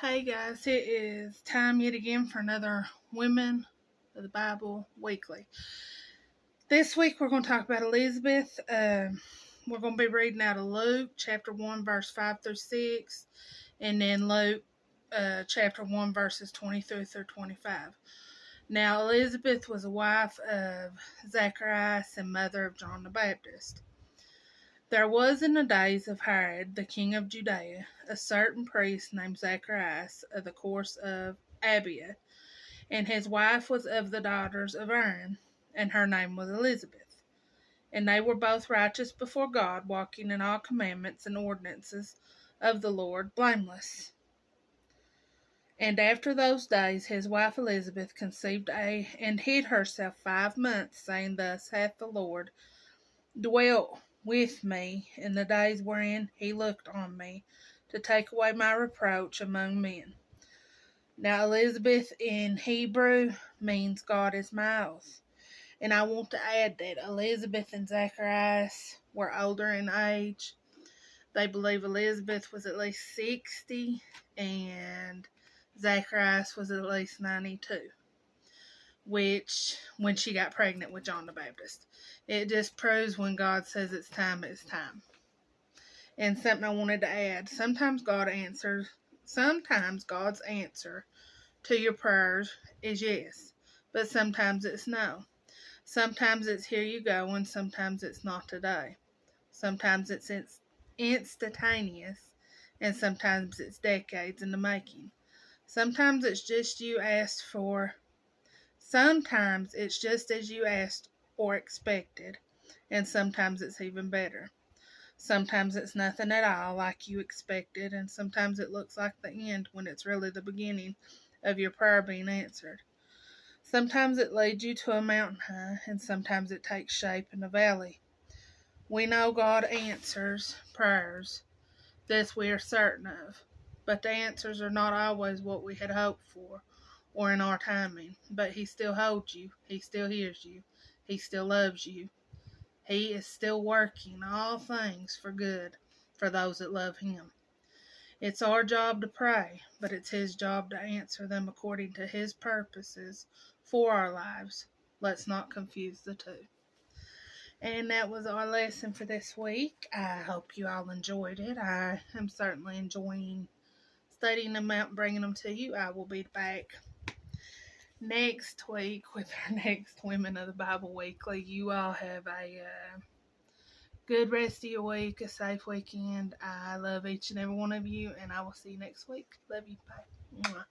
Hey guys, it is time yet again for another Women of the Bible Weekly. This week we're going to talk about Elisabeth. We're going to be reading out of Luke chapter 1 verse 5 through 6 and then Luke chapter 1 verses 23 through 25. Now Elisabeth was a wife of Zacharias and mother of John the Baptist. There was in the days of Herod, the king of Judea, a certain priest named Zacharias of the course of Abia, and his wife was of the daughters of Aaron, and her name was Elisabeth. And they were both righteous before God, walking in all commandments and ordinances of the Lord, blameless. And after those days his wife Elisabeth conceived and hid herself 5 months, saying, Thus hath the Lord dwelt with me in the days wherein he looked on me, to take away my reproach among men. Now Elisabeth in Hebrew means God is my oath. And I want to add that Elisabeth and Zacharias were older in age. They believe Elisabeth was at least 60 and Zacharias was at least 92. Which, when she got pregnant with John the Baptist. It just proves when God says it's time, it's time. And something I wanted to add, sometimes God's answer to your prayers is yes, but sometimes it's no. Sometimes it's here you go, and sometimes it's not today. Sometimes it's instantaneous, and sometimes it's decades in the making. Sometimes it's just Sometimes it's just as you asked or expected, and sometimes it's even better. Sometimes it's nothing at all like you expected, and sometimes it looks like the end when it's really the beginning of your prayer being answered. Sometimes it leads you to a mountain high, and sometimes it takes shape in a valley. We know God answers prayers, this we are certain of, but the answers are not always what we had hoped for or in our timing, but he still holds you, he still hears you, he still loves you. He is still working all things for good for those that love him. It's our job to pray, but it's his job to answer them according to his purposes for our lives. Let's not confuse the two. And that was our lesson for this week. I hope you all enjoyed it. I am certainly enjoying studying them out and bringing them to you. I will be back next week with our next Women of the Bible Weekly. You all have a good rest of your week, a safe weekend. I love each and every one of you, and I will see you next week. Love you. Bye. Mwah.